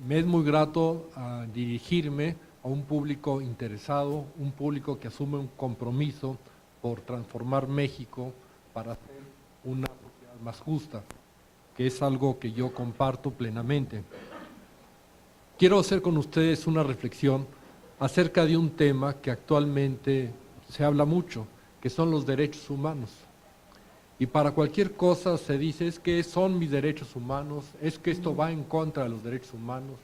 Me es muy grato dirigirme a un público interesado, un público que asume un compromiso por transformar México para hacer una sociedad más justa, que es algo que yo comparto plenamente. Quiero hacer con ustedes una reflexión acerca de un tema que actualmente se habla mucho, que son los derechos humanos. Y para cualquier cosa se dice, es que son mis derechos humanos, es que esto va en contra de los derechos humanos,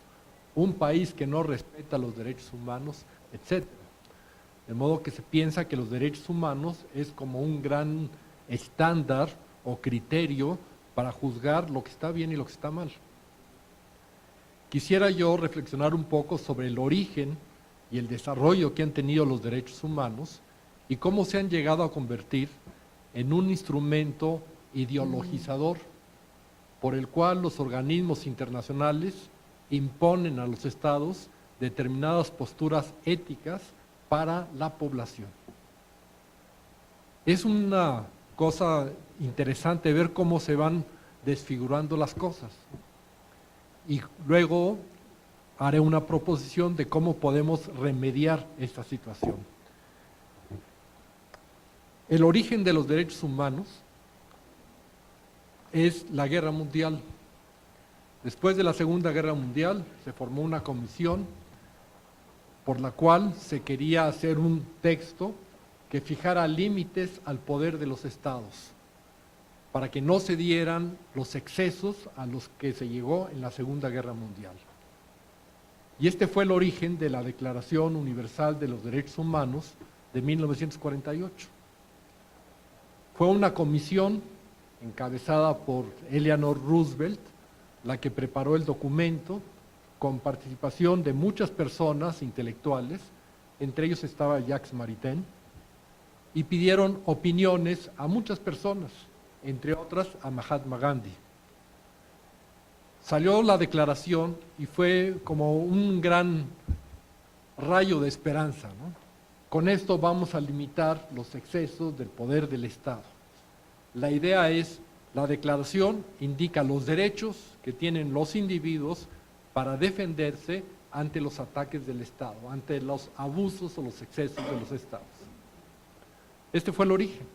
un país que no respeta los derechos humanos, etc. De modo que se piensa que los derechos humanos es como un gran estándar o criterio para juzgar lo que está bien y lo que está mal. Quisiera yo reflexionar un poco sobre el origen y el desarrollo que han tenido los derechos humanos y cómo se han llegado a convertir en un instrumento ideologizador por el cual los organismos internacionales imponen a los estados determinadas posturas éticas para la población. Es una cosa interesante ver cómo se van desfigurando las cosas. Y luego haré una proposición de cómo podemos remediar esta situación. El origen de los derechos humanos es la Guerra Mundial. Después de la Segunda Guerra Mundial se formó una comisión por la cual se quería hacer un texto que fijara límites al poder de los estados, para que no se dieran los excesos a los que se llegó en la Segunda Guerra Mundial. Y este fue el origen de la Declaración Universal de los Derechos Humanos de 1948. Fue una comisión encabezada por Eleanor Roosevelt la que preparó el documento con participación de muchas personas intelectuales, entre ellos estaba Jacques Maritain, y pidieron opiniones a muchas personas, entre otras a Mahatma Gandhi. Salió la declaración y fue como un gran rayo de esperanza, ¿no? Con esto vamos a limitar los excesos del poder del Estado. La idea es, la declaración indica los derechos que tienen los individuos para defenderse ante los ataques del Estado, ante los abusos o los excesos de los Estados. Este fue el origen.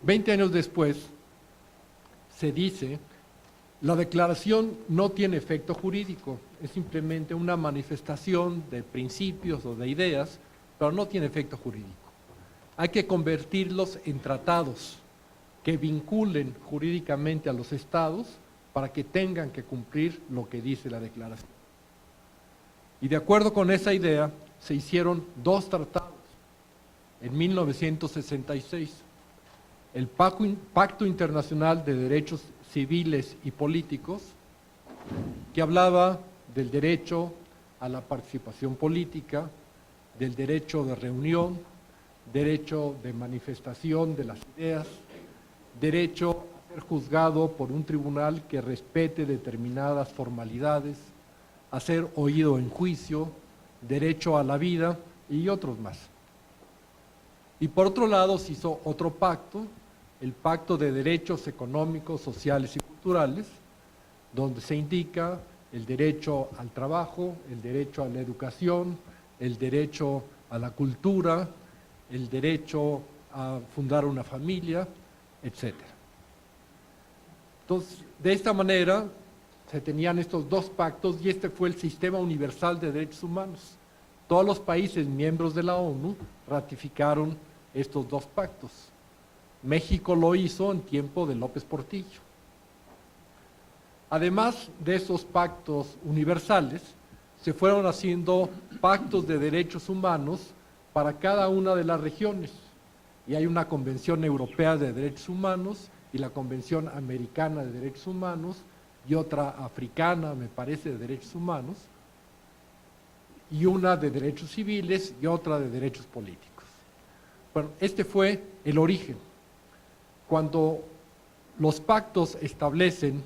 20 años después, se dice, la declaración no tiene efecto jurídico, es simplemente una manifestación de principios o de ideas, pero no tiene efecto jurídico. Hay que convertirlos en tratados que vinculen jurídicamente a los estados para que tengan que cumplir lo que dice la declaración. Y de acuerdo con esa idea, se hicieron dos tratados en 1966. El Pacto Internacional de Derechos Civiles y Políticos, que hablaba del derecho a la participación política, del derecho de reunión, derecho de manifestación de las ideas, derecho a ser juzgado por un tribunal que respete determinadas formalidades, a ser oído en juicio, derecho a la vida y otros más. Y por otro lado se hizo otro pacto, el Pacto de Derechos Económicos, Sociales y Culturales, donde se indica el derecho al trabajo, el derecho a la educación, el derecho a la cultura, el derecho a fundar una familia, etc. Entonces, de esta manera se tenían estos dos pactos y este fue el Sistema Universal de Derechos Humanos. Todos los países miembros de la ONU ratificaron estos dos pactos. México lo hizo en tiempo de López Portillo. Además de esos pactos universales, se fueron haciendo pactos de derechos humanos para cada una de las regiones. Y hay una Convención Europea de Derechos Humanos y la Convención Americana de Derechos Humanos y otra africana, me parece, de derechos humanos, y una de derechos civiles y otra de derechos políticos. Bueno, este fue el origen. Cuando los pactos establecen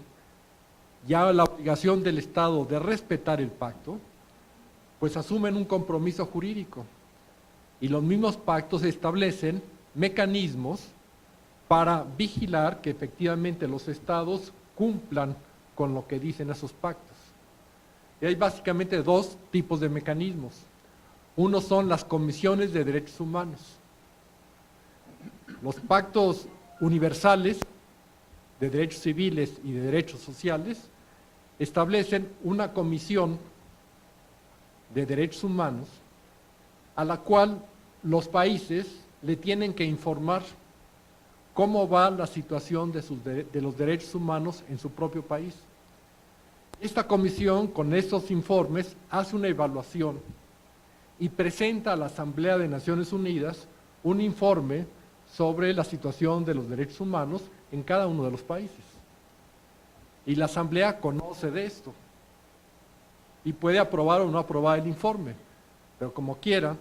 ya la obligación del Estado de respetar el pacto, pues asumen un compromiso jurídico. Y los mismos pactos establecen mecanismos para vigilar que efectivamente los estados cumplan con lo que dicen esos pactos. Y hay básicamente dos tipos de mecanismos. Uno son las comisiones de derechos humanos. Los pactos universales de derechos civiles y de derechos sociales establecen una comisión de derechos humanos a la cual los países le tienen que informar cómo va la situación de los derechos humanos en su propio país. Esta comisión, con estos informes, hace una evaluación y presenta a la Asamblea de Naciones Unidas un informe sobre la situación de los derechos humanos en cada uno de los países. Y la Asamblea conoce de esto y puede aprobar o no aprobar el informe, pero como quiera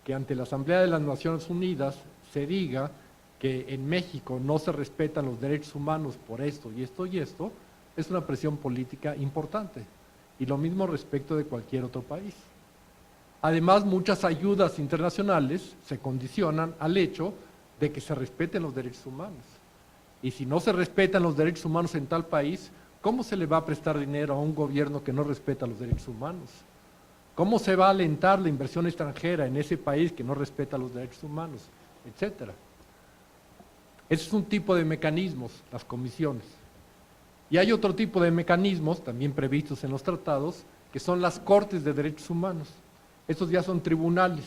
que ante la Asamblea de las Naciones Unidas se diga que en México no se respetan los derechos humanos por esto y esto y esto, es una presión política importante. Y lo mismo respecto de cualquier otro país. Además, muchas ayudas internacionales se condicionan al hecho de que se respeten los derechos humanos. Y si no se respetan los derechos humanos en tal país, ¿cómo se le va a prestar dinero a un gobierno que no respeta los derechos humanos? ¿Cómo se va a alentar la inversión extranjera en ese país que no respeta los derechos humanos? Etcétera. Ese es un tipo de mecanismos, las comisiones. Y hay otro tipo de mecanismos, también previstos en los tratados, que son las cortes de derechos humanos. Estos ya son tribunales.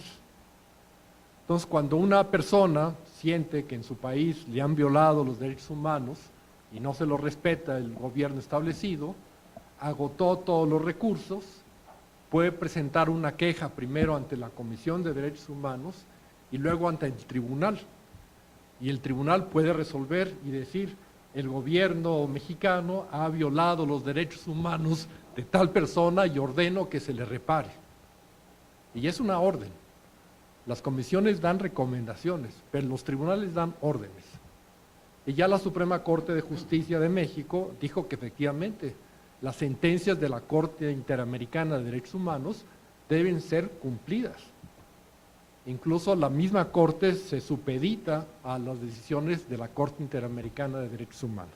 Entonces, cuando una persona siente que en su país le han violado los derechos humanos y no se los respeta el gobierno establecido, agotó todos los recursos, puede presentar una queja primero ante la Comisión de Derechos Humanos y luego ante el tribunal. Y el tribunal puede resolver y decir, el gobierno mexicano ha violado los derechos humanos de tal persona y ordeno que se le repare. Y es una orden. Las comisiones dan recomendaciones, pero los tribunales dan órdenes. Y ya la Suprema Corte de Justicia de México dijo que efectivamente las sentencias de la Corte Interamericana de Derechos Humanos deben ser cumplidas. Incluso la misma Corte se supedita a las decisiones de la Corte Interamericana de Derechos Humanos.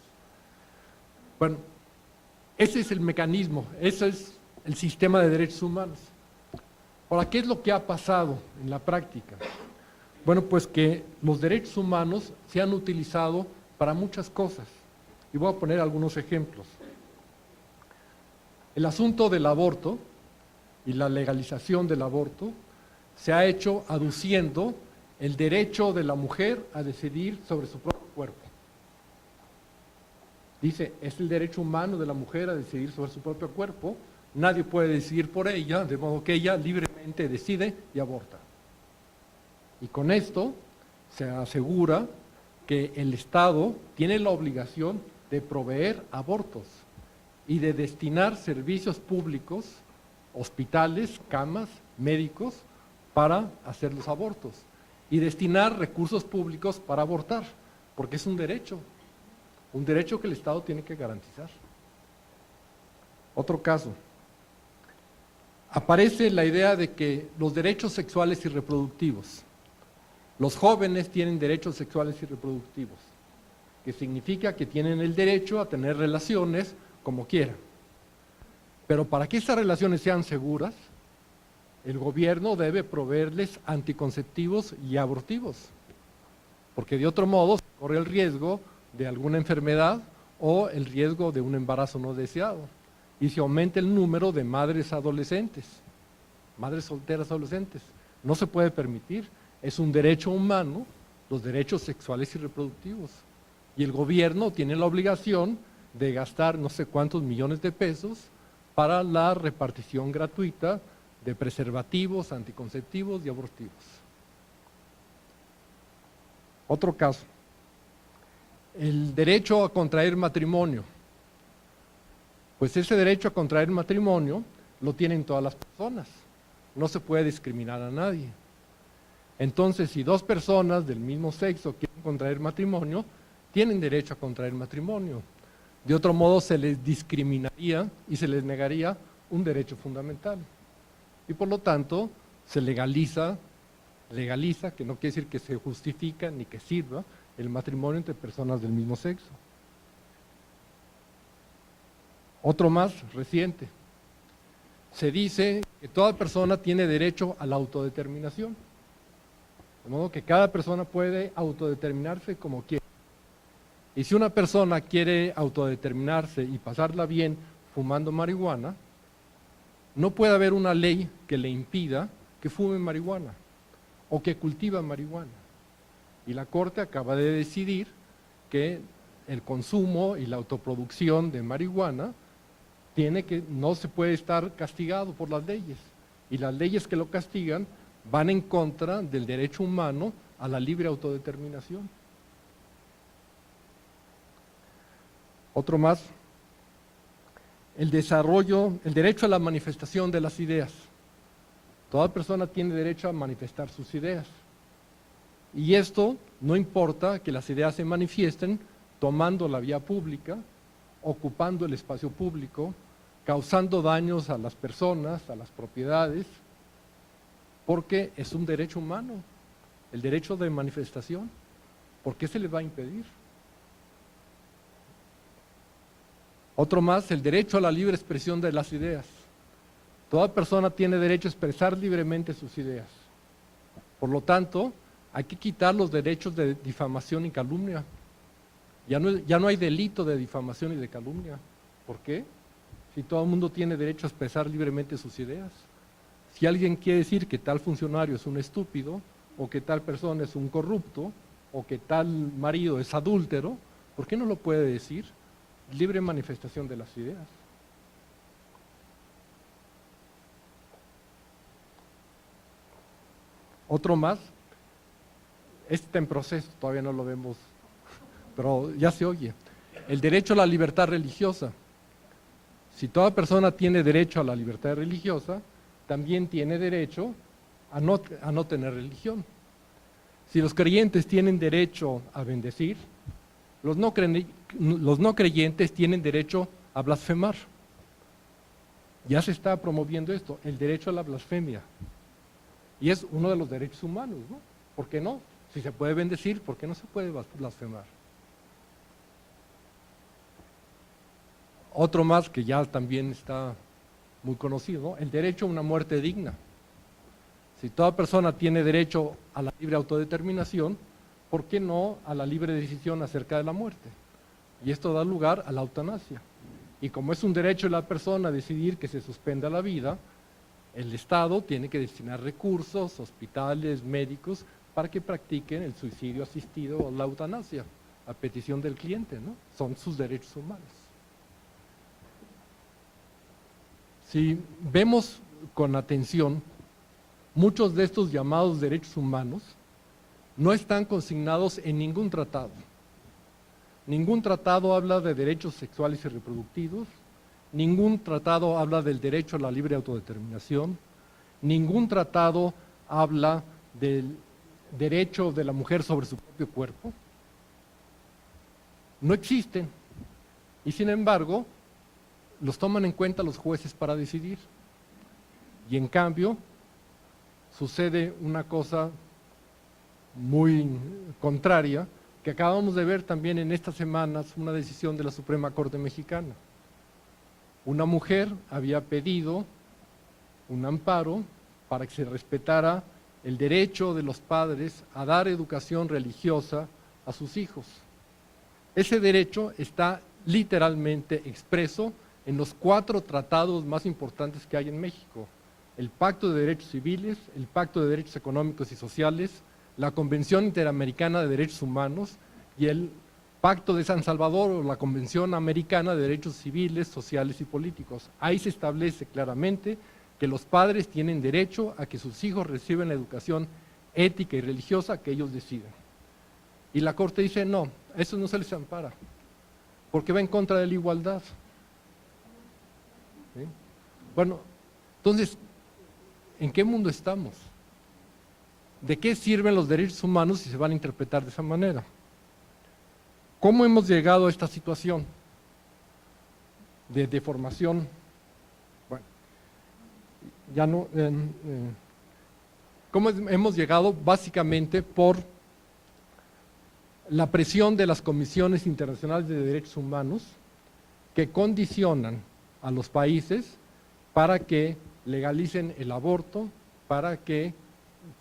Bueno, ese es el mecanismo, ese es el sistema de derechos humanos. Ahora, ¿qué es lo que ha pasado en la práctica? Bueno, pues que los derechos humanos se han utilizado para muchas cosas. Y voy a poner algunos ejemplos. El asunto del aborto y la legalización del aborto se ha hecho aduciendo el derecho de la mujer a decidir sobre su propio cuerpo. Dice, es el derecho humano de la mujer a decidir sobre su propio cuerpo, nadie puede decidir por ella, de modo que ella libremente decide y aborta. Y con esto se asegura que el Estado tiene la obligación de proveer abortos y de destinar servicios públicos, hospitales, camas, médicos, para hacer los abortos y destinar recursos públicos para abortar, porque es un derecho que el Estado tiene que garantizar. Otro caso, aparece la idea de que los derechos sexuales y reproductivos, los jóvenes tienen derechos sexuales y reproductivos, que significa que tienen el derecho a tener relaciones como quieran. Pero para que esas relaciones sean seguras, el gobierno debe proveerles anticonceptivos y abortivos, porque de otro modo se corre el riesgo de alguna enfermedad o el riesgo de un embarazo no deseado, y se aumenta el número de madres adolescentes, madres solteras adolescentes. No se puede permitir, es un derecho humano, los derechos sexuales y reproductivos, y el gobierno tiene la obligación de gastar no sé cuántos millones de pesos para la repartición gratuita de preservativos, anticonceptivos y abortivos. Otro caso, el derecho a contraer matrimonio. Pues ese derecho a contraer matrimonio lo tienen todas las personas, no se puede discriminar a nadie. Entonces, si dos personas del mismo sexo quieren contraer matrimonio, tienen derecho a contraer matrimonio. De otro modo, se les discriminaría y se les negaría un derecho fundamental. Y por lo tanto, se legaliza, que no quiere decir que se justifica ni que sirva, el matrimonio entre personas del mismo sexo. Otro más reciente. se dice que toda persona tiene derecho a la autodeterminación. De modo que cada persona puede autodeterminarse como quiere. Y si una persona quiere autodeterminarse y pasarla bien fumando marihuana, no puede haber una ley que le impida que fume marihuana o que cultiva marihuana. Y la Corte acaba de decidir que el consumo y la autoproducción de marihuana no se puede estar castigado por las leyes. Y las leyes que lo castigan van en contra del derecho humano a la libre autodeterminación. Otro más, el derecho a la manifestación de las ideas. Toda persona tiene derecho a manifestar sus ideas. Y esto no importa que las ideas se manifiesten tomando la vía pública, ocupando el espacio público, causando daños a las personas, a las propiedades, porque es un derecho humano, el derecho de manifestación. ¿Por qué se le va a impedir? Otro más, el derecho a la libre expresión de las ideas. Toda persona tiene derecho a expresar libremente sus ideas. Por lo tanto, hay que quitar los derechos de difamación y calumnia. Ya no hay delito de difamación y de calumnia. ¿Por qué? Si todo el mundo tiene derecho a expresar libremente sus ideas. Si alguien quiere decir que tal funcionario es un estúpido, o que tal persona es un corrupto, o que tal marido es adúltero, ¿por qué no lo puede decir? Libre manifestación de las ideas. Otro más, este está en proceso, todavía no lo vemos, pero ya se oye. El derecho a la libertad religiosa. Si toda persona tiene derecho a la libertad religiosa, también tiene derecho a no tener religión. Si los creyentes tienen derecho a bendecir, los no creyentes tienen derecho a blasfemar. Ya se está promoviendo esto, el derecho a la blasfemia. Y es uno de los derechos humanos, ¿no? ¿Por qué no? Si se puede bendecir, ¿por qué no se puede blasfemar? Otro más que ya también está muy conocido, ¿no? El derecho a una muerte digna. Si toda persona tiene derecho a la libre autodeterminación, ¿por qué no a la libre decisión acerca de la muerte? Y esto da lugar a la eutanasia. Y como es un derecho de la persona a decidir que se suspenda la vida, el Estado tiene que destinar recursos, hospitales, médicos, para que practiquen el suicidio asistido o la eutanasia, a petición del cliente, ¿no? Son sus derechos humanos. Si vemos con atención, muchos de estos llamados derechos humanos no están consignados en ningún tratado. Ningún tratado habla de derechos sexuales y reproductivos, ningún tratado habla del derecho a la libre autodeterminación, ningún tratado habla del derecho de la mujer sobre su propio cuerpo. No existen. Y sin embargo, los toman en cuenta los jueces para decidir. Y en cambio, sucede una cosa muy contraria, que acabamos de ver también en estas semanas, una decisión de la Suprema Corte Mexicana. Una mujer había pedido un amparo para que se respetara el derecho de los padres a dar educación religiosa a sus hijos. Ese derecho está literalmente expreso en los 4 tratados más importantes que hay en México: el Pacto de Derechos Civiles, el Pacto de Derechos Económicos y Sociales, la Convención Interamericana de Derechos Humanos y el Pacto de San Salvador, o la Convención Americana de Derechos Civiles, Sociales y Políticos. Ahí se establece claramente que los padres tienen derecho a que sus hijos reciban la educación ética y religiosa que ellos deciden. Y la Corte dice, no, eso no se les ampara, porque va en contra de la igualdad. ¿Sí? Bueno, entonces, ¿en qué mundo estamos? ¿De qué sirven los derechos humanos si se van a interpretar de esa manera? ¿Cómo hemos llegado a esta situación de deformación? Bueno, ya no. ¿Cómo hemos llegado? Básicamente por la presión de las comisiones internacionales de derechos humanos que condicionan a los países para que legalicen el aborto, para que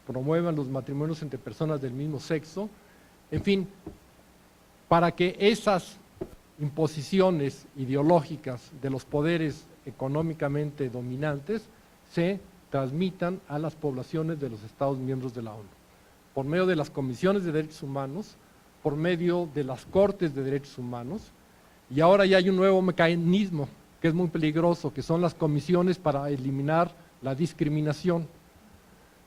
promuevan los matrimonios entre personas del mismo sexo, en fin, para que esas imposiciones ideológicas de los poderes económicamente dominantes se transmitan a las poblaciones de los Estados miembros de la ONU, por medio de las comisiones de derechos humanos, por medio de las cortes de derechos humanos, y ahora ya hay un nuevo mecanismo que es muy peligroso, que son las comisiones para eliminar la discriminación,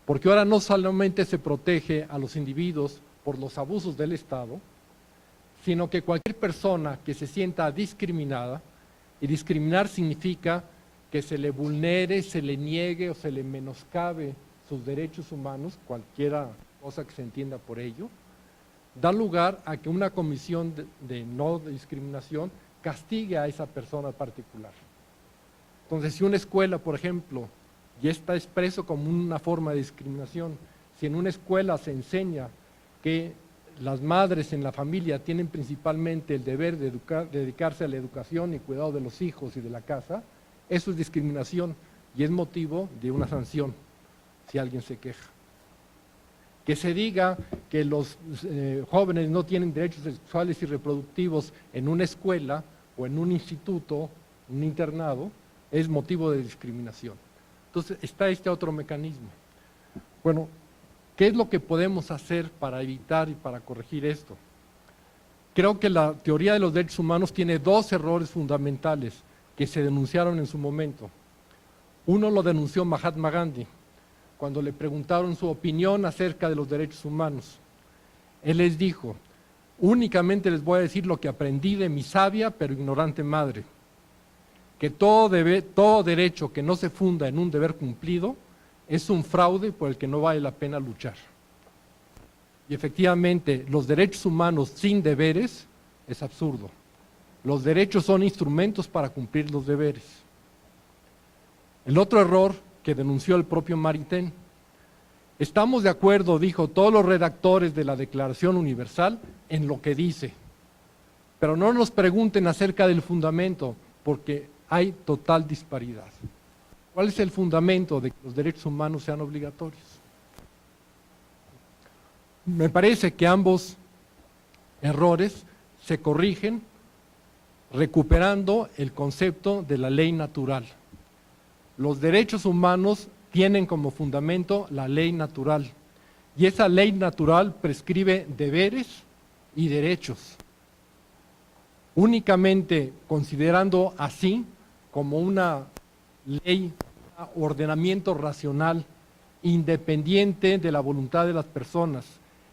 porque ahora no solamente se protege a los individuos por los abusos del Estado, sino que cualquier persona que se sienta discriminada, y discriminar significa que se le vulnere, se le niegue o se le menoscabe sus derechos humanos, cualquiera cosa que se entienda por ello, da lugar a que una comisión de no discriminación castigue a esa persona particular. Entonces, si una escuela, por ejemplo, ya está expreso como una forma de discriminación, si en una escuela se enseña que las madres en la familia tienen principalmente el deber de dedicarse a la educación y cuidado de los hijos y de la casa, eso es discriminación y es motivo de una sanción si alguien se queja. Que se diga que los jóvenes no tienen derechos sexuales y reproductivos en una escuela o en un instituto, un internado, es motivo de discriminación. Entonces está este otro mecanismo. Bueno, ¿qué es lo que podemos hacer para evitar y para corregir esto? Creo que la teoría de los derechos humanos tiene dos errores fundamentales que se denunciaron en su momento. Uno lo denunció Mahatma Gandhi, cuando le preguntaron su opinión acerca de los derechos humanos. Él les dijo: únicamente les voy a decir lo que aprendí de mi sabia pero ignorante madre, que todo derecho que no se funda en un deber cumplido es un fraude por el que no vale la pena luchar. Y efectivamente, los derechos humanos sin deberes es absurdo. Los derechos son instrumentos para cumplir los deberes. El otro error que denunció el propio Maritain: estamos de acuerdo, dijo, todos los redactores de la Declaración Universal en lo que dice, pero no nos pregunten acerca del fundamento, porque hay total disparidad. ¿Cuál es el fundamento de que los derechos humanos sean obligatorios? Me parece que ambos errores se corrigen recuperando el concepto de la ley natural. Los derechos humanos tienen como fundamento la ley natural, y esa ley natural prescribe deberes y derechos. Únicamente considerando así como una ley, un ordenamiento racional, independiente de la voluntad de las personas,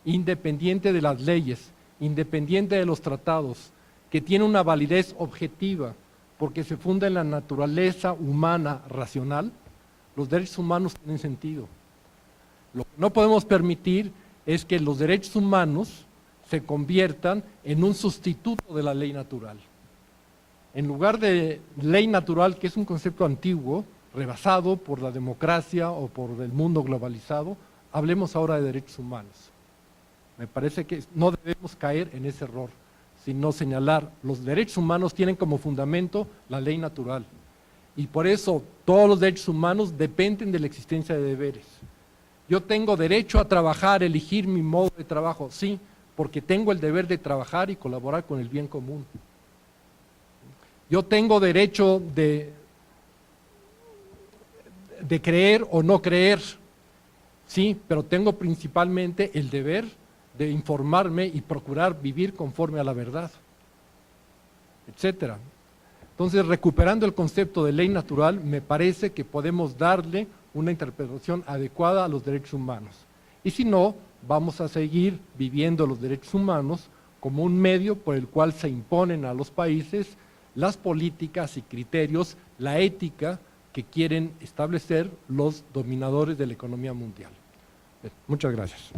independiente de las leyes, independiente de los tratados, que tiene una validez objetiva, porque se funda en la naturaleza humana racional, los derechos humanos tienen sentido. Lo que no podemos permitir es que los derechos humanos se conviertan en un sustituto de la ley natural. En lugar de ley natural, que es un concepto antiguo, rebasado por la democracia o por el mundo globalizado, hablemos ahora de derechos humanos. Me parece que no debemos caer en ese error, sino señalar, los derechos humanos tienen como fundamento la ley natural. Y por eso todos los derechos humanos dependen de la existencia de deberes. Yo tengo derecho a trabajar, elegir mi modo de trabajo, sí, porque tengo el deber de trabajar y colaborar con el bien común. Yo tengo derecho de creer o no creer, sí, pero tengo principalmente el deber de informarme y procurar vivir conforme a la verdad, etcétera. Entonces, recuperando el concepto de ley natural, me parece que podemos darle una interpretación adecuada a los derechos humanos. Y si no, vamos a seguir viviendo los derechos humanos como un medio por el cual se imponen a los países las políticas y criterios, la ética que quieren establecer los dominadores de la economía mundial. Muchas gracias.